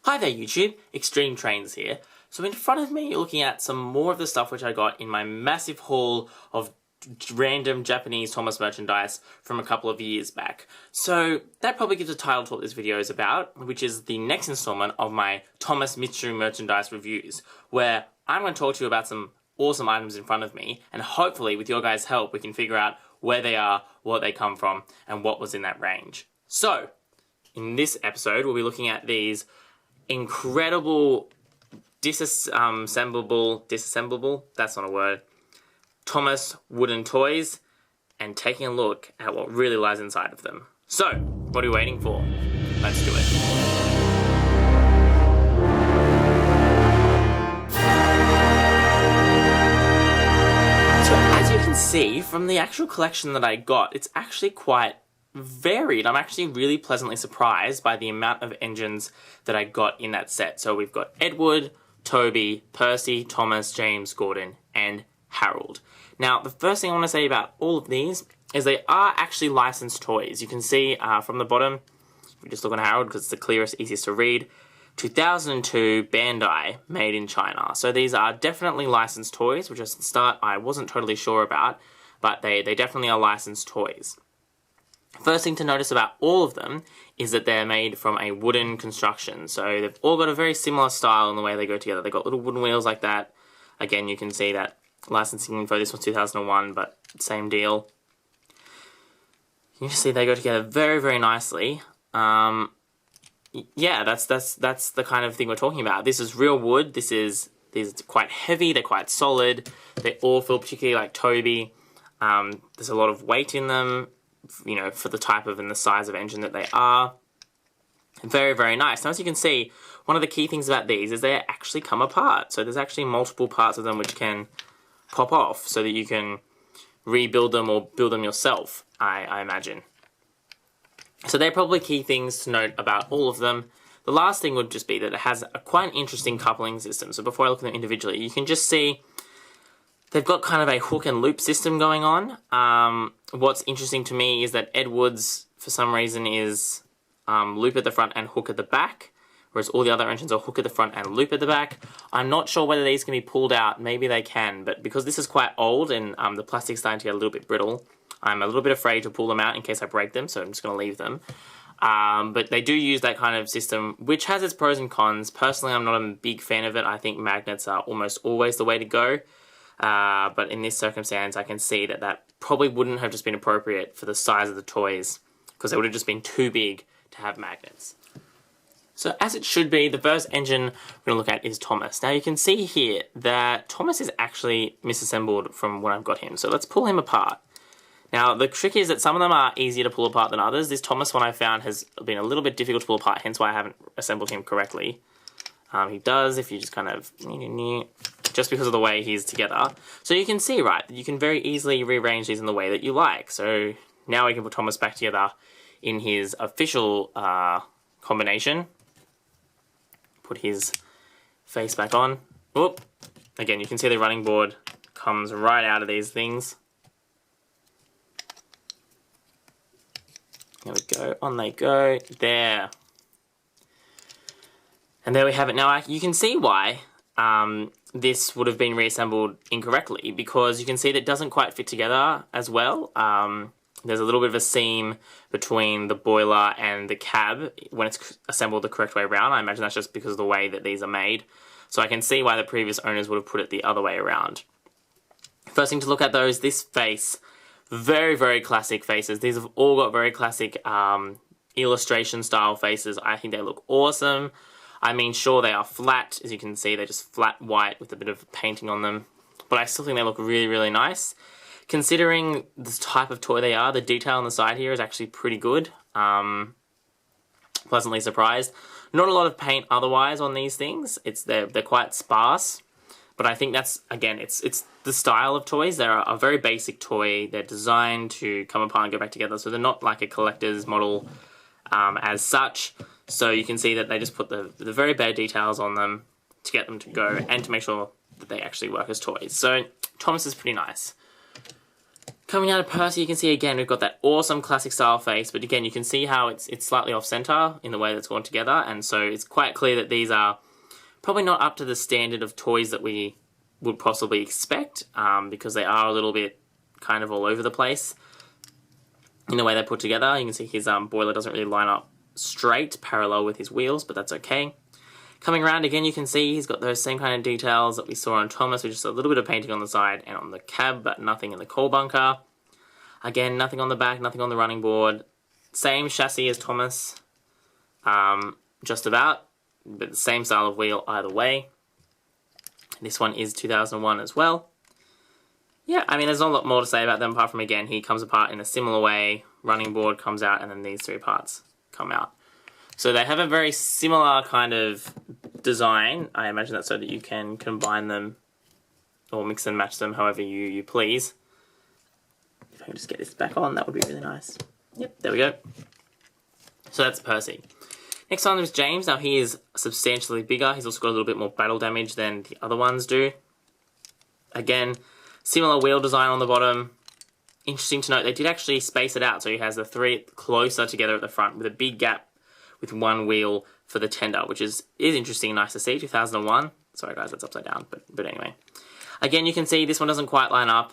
Hi there YouTube, XtremeTrainz here. So in front of me you're looking at some more of the stuff which I got in my massive haul of random Japanese Thomas merchandise from a couple of years back. So that probably gives a title to what this video is about, which is the next installment of my Thomas Mitsu merchandise reviews, where I'm going to talk to you about some awesome items in front of me, and hopefully with your guys' help we can figure out where they are, what they come from, and what was in that range. So, in this episode we'll be looking at these incredible disassemblable, that's not a word, Thomas wooden toys, and taking a look at what really lies inside of them. So, what are we waiting for? Let's do it. So as you can see from the actual collection that I got, it's actually quite varied. I'm actually really pleasantly surprised by the amount of engines that I got in that set. So we've got Edward, Toby, Percy, Thomas, James, Gordon, and Harold. Now, the first thing I want to say about all of these is they are actually licensed toys. You can see from the bottom, if we just look on Harold because it's the clearest, easiest to read, 2002 Bandai, made in China. So these are definitely licensed toys, which at the start I wasn't totally sure about, but they definitely are licensed toys. First thing to notice about all of them is that they're made from a wooden construction. So they've all got a very similar style in the way they go together. They've got little wooden wheels like that. Again, you can see that licensing info, this was 2001, but same deal. You can see they go together very, very nicely. Yeah, that's the kind of thing we're talking about. This is real wood. These are quite heavy, they're quite solid. They all feel particularly like Toby. There's a lot of weight in them, you know, for the type of and the size of engine that they are. Very, very nice. Now, as you can see, one of the key things about these is they actually come apart. So there's actually multiple parts of them which can pop off so that you can rebuild them or build them yourself, I imagine. So they're probably key things to note about all of them. The last thing would just be that it has quite an interesting coupling system. So before I look at them individually, you can just see they've got kind of a hook and loop system going on. What's interesting to me is that Edward's, for some reason, is loop at the front and hook at the back, whereas all the other engines are hook at the front and loop at the back. I'm not sure whether these can be pulled out. Maybe they can, but because this is quite old and the plastic's starting to get a little bit brittle, I'm a little bit afraid to pull them out in case I break them, so I'm just going to leave them. But they do use that kind of system, which has its pros and cons. Personally, I'm not a big fan of it. I think magnets are almost always the way to go. But in this circumstance, I can see that that probably wouldn't have just been appropriate for the size of the toys, because they would have just been too big to have magnets. So as it should be, the first engine we're going to look at is Thomas. Now you can see here that Thomas is actually misassembled from when I've got him. So let's pull him apart. Now the trick is that some of them are easier to pull apart than others. This Thomas one I found has been a little bit difficult to pull apart, hence why I haven't assembled him correctly. He does if you just kind of, just because of the way he's together. So you can see, right, that you can very easily rearrange these in the way that you like. So now we can put Thomas back together in his official combination. Put his face back on. Whoop. Again, you can see the running board comes right out of these things. There we go. On they go. There. And there we have it. Now you can see why this would have been reassembled incorrectly, because you can see that it doesn't quite fit together as well. There's a little bit of a seam between the boiler and the cab when it's assembled the correct way around. I imagine that's just because of the way that these are made. So I can see why the previous owners would have put it the other way around. First thing to look at though is this face. Very, very classic faces. These have all got very classic illustration style faces. I think they look awesome. I mean, sure, they are flat. As you can see, they're just flat white with a bit of painting on them. But I still think they look really, really nice. Considering the type of toy they are, the detail on the side here is actually pretty good. Pleasantly surprised. Not a lot of paint otherwise on these things. They're quite sparse. But I think that's, again, it's the style of toys. They're a very basic toy. They're designed to come apart and go back together. So they're not like a collector's model as such. So you can see that they just put the very bare details on them to get them to go and to make sure that they actually work as toys. So Thomas is pretty nice. Coming out of Percy, you can see again we've got that awesome classic style face, but again you can see how it's slightly off center in the way that's gone together, and so it's quite clear that these are probably not up to the standard of toys that we would possibly expect, because they are a little bit kind of all over the place in the way they're put together. You can see his boiler doesn't really line up straight, parallel with his wheels, but that's okay. Coming around again, you can see he's got those same kind of details that we saw on Thomas, with just a little bit of painting on the side and on the cab, but nothing in the coal bunker. Again, nothing on the back, nothing on the running board. Same chassis as Thomas, just about, but the same style of wheel either way. This one is 2001 as well. Yeah, I mean, there's not a lot more to say about them apart from, again, he comes apart in a similar way. Running board comes out, and then these three parts come out. So they have a very similar kind of design. I imagine that's so that you can combine them or mix and match them however you please. If I can just get this back on, that would be really nice. Yep, there we go. So that's Percy. Next on is James. Now he is substantially bigger. He's also got a little bit more battle damage than the other ones do. Again, similar wheel design on the bottom. Interesting to note, they did actually space it out, so he has the three closer together at the front with a big gap with one wheel for the tender, which is interesting and nice to see. 2001. Sorry guys, that's upside down, but anyway. Again, you can see this one doesn't quite line up.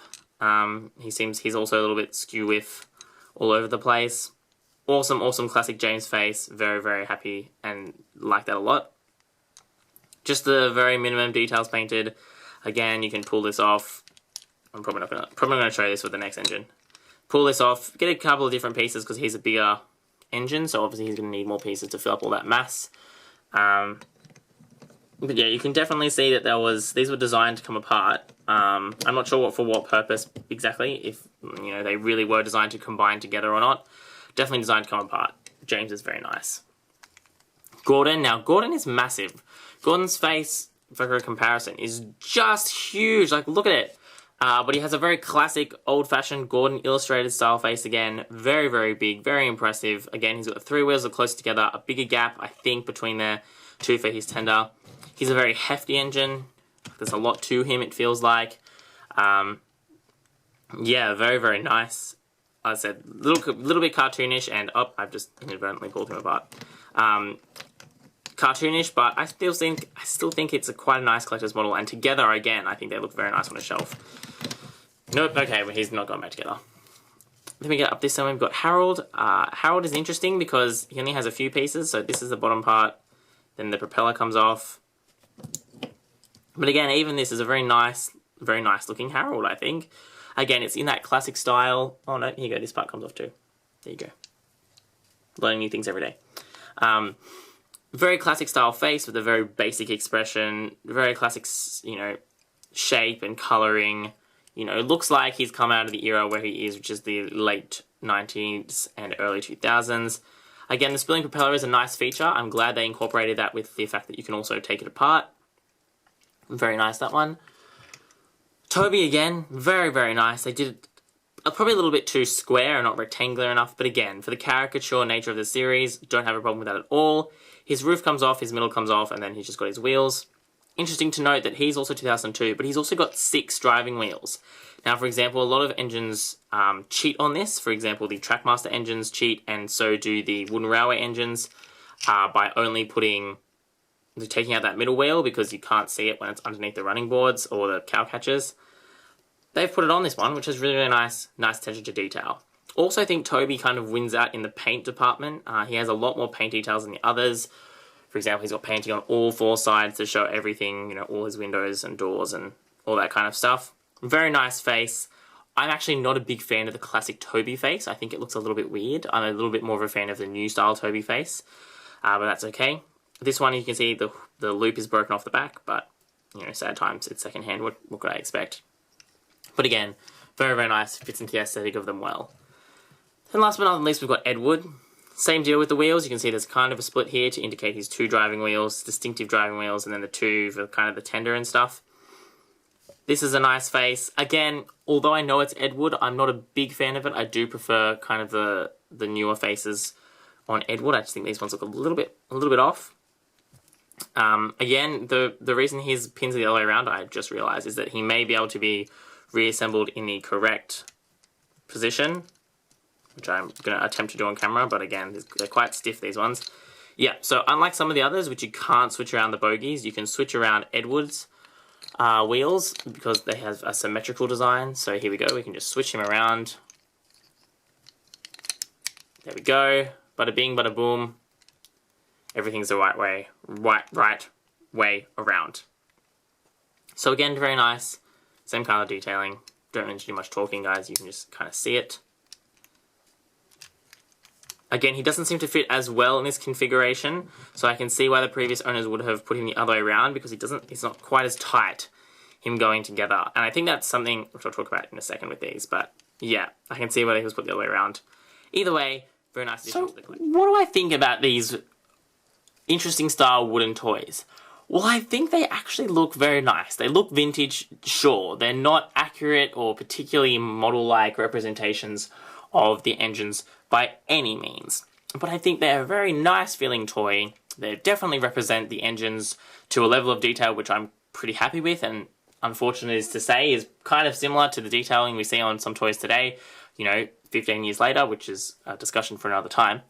He's also a little bit skew with all over the place. Awesome classic James face. Very, very happy and like that a lot. Just the very minimum details painted. Again, you can pull this off. I'm probably not gonna show this with the next engine. Pull this off, get a couple of different pieces because he's a bigger engine, so obviously he's going to need more pieces to fill up all that mass. But yeah, you can definitely see that these were designed to come apart. I'm not sure for what purpose exactly, if they really were designed to combine together or not. Definitely designed to come apart. James is very nice. Gordon, now Gordon is massive. Gordon's face, for a comparison, is just huge. Like, look at it. But he has a very classic, old-fashioned Gordon illustrated style face again. Very, very big, very impressive. Again, he's got the three wheels that are close together, a bigger gap, I think, between the two for his tender. He's a very hefty engine. There's a lot to him, it feels like. Yeah, very, very nice. Like I said, little bit cartoonish, and I've just inadvertently pulled him apart. Cartoonish, but I still think it's quite a nice collector's model, and together again, I think they look very nice on a shelf. Nope, okay, well, he's not gone back together. Then we get up this time, we've got Harold. Harold is interesting because he only has a few pieces, so this is the bottom part, then the propeller comes off. But again, even this is a very nice looking Harold, I think. Again, it's in that classic style. Oh no, here you go, this part comes off too. There you go. Learning new things every day. Very classic style face with a very basic expression, very classic, shape and colouring. It looks like he's come out of the era where he is, which is the late 90s and early 2000s. Again, the spilling propeller is a nice feature. I'm glad they incorporated that with the fact that you can also take it apart. Very nice, that one. Toby, again, very, very nice. They did it probably a little bit too square and not rectangular enough, but again, for the caricature nature of the series, don't have a problem with that at all. His roof comes off, his middle comes off, and then he's just got his wheels. Interesting to note that he's also 2002, but he's also got 6 driving wheels. Now, for example, a lot of engines cheat on this. For example, the Trackmaster engines cheat, and so do the Wooden Railway engines, by only taking out that middle wheel because you can't see it when it's underneath the running boards or the cow catchers. They've put it on this one, which is really, really nice attention to detail. Also, I think Toby kind of wins out in the paint department. He has a lot more paint details than the others. For example, he's got painting on all 4 sides to show everything, all his windows and doors and all that kind of stuff. Very nice face. I'm actually not a big fan of the classic Toby face. I think it looks a little bit weird. I'm a little bit more of a fan of the new style Toby face, but that's okay. This one, you can see the loop is broken off the back, but, sad times, it's secondhand. What could I expect? But again, very, very nice. Fits into the aesthetic of them well. And last but not least, we've got Edward. Same deal with the wheels. You can see there's kind of a split here to indicate his 2 driving wheels, distinctive driving wheels, and then the 2 for kind of the tender and stuff. This is a nice face. Again, although I know it's Edward, I'm not a big fan of it. I do prefer kind of the newer faces on Edward. I just think these ones look a little bit off. Again, the reason his pins are the other way around, I just realised, is that he may be able to be reassembled in the correct position, which I'm going to attempt to do on camera, but again, they're quite stiff, these ones. Yeah, so unlike some of the others, which you can't switch around the bogies, you can switch around Edward's wheels because they have a symmetrical design. So here we go, we can just switch him around. There we go. Bada bing, bada boom. Everything's the right way around. So again, very nice. Same kind of detailing. Don't need to do much talking, guys. You can just kind of see it. Again, he doesn't seem to fit as well in this configuration, so I can see why the previous owners would have put him the other way around, because it's not quite as tight, him going together. And I think that's something which I'll talk about in a second with these, but yeah, I can see why he was put the other way around. Either way, very nice addition to the collection. What do I think about these interesting style wooden toys? Well, I think they actually look very nice. They look vintage, sure. They're not accurate or particularly model-like representations of the engines by any means. But I think they're a very nice feeling toy. They definitely represent the engines to a level of detail which I'm pretty happy with, and unfortunate is to say is kind of similar to the detailing we see on some toys today, you know, 15 years later, which is a discussion for another time.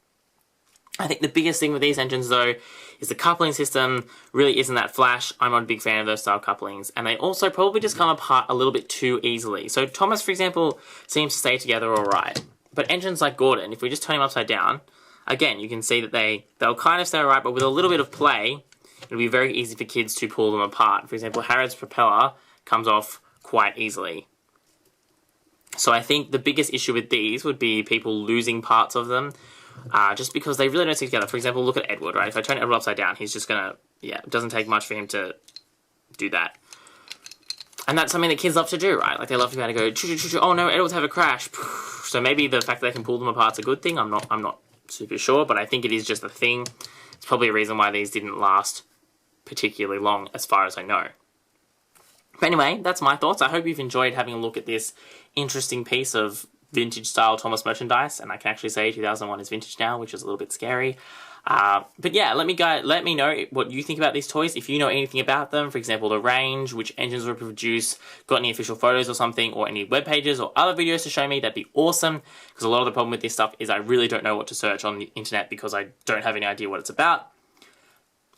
I think the biggest thing with these engines, though, is the coupling system really isn't that flash. I'm not a big fan of those style couplings, and they also probably just come apart a little bit too easily. So Thomas, for example, seems to stay together all right. But engines like Gordon, if we just turn him upside down, again, you can see that they'll kind of stay all right, but with a little bit of play, it'll be very easy for kids to pull them apart. For example, Harrod's propeller comes off quite easily. So I think the biggest issue with these would be people losing parts of them, just because they really don't stick together. For example, look at Edward, right? If I turn Edward upside down, he's just gonna, it doesn't take much for him to do that. And that's something that kids love to do, right? Like, they love to be able to go, choo, choo, choo, choo. Oh no, Edward's have a crash. So maybe the fact that they can pull them apart's a good thing. I'm not super sure, but I think it is just a thing. It's probably a reason why these didn't last particularly long, as far as I know. But anyway, that's my thoughts. I hope you've enjoyed having a look at this interesting piece of vintage style Thomas merchandise, and I can actually say 2001 is vintage now, which is a little bit scary. But yeah, let me know what you think about these toys. If you know anything about them, for example, the range, which engines were produced, got any official photos or something, or any web pages or other videos to show me, that'd be awesome. Because a lot of the problem with this stuff is I really don't know what to search on the internet because I don't have any idea what it's about.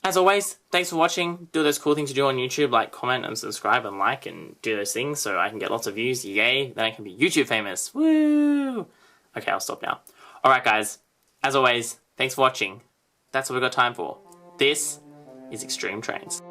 As always, thanks for watching. Do those cool things to do on YouTube, like comment and subscribe and like and do those things so I can get lots of views. Yay, then I can be YouTube famous. Woo! Okay, I'll stop now. Alright guys, as always, thanks for watching. That's what we've got time for. This is XtremeTrainz.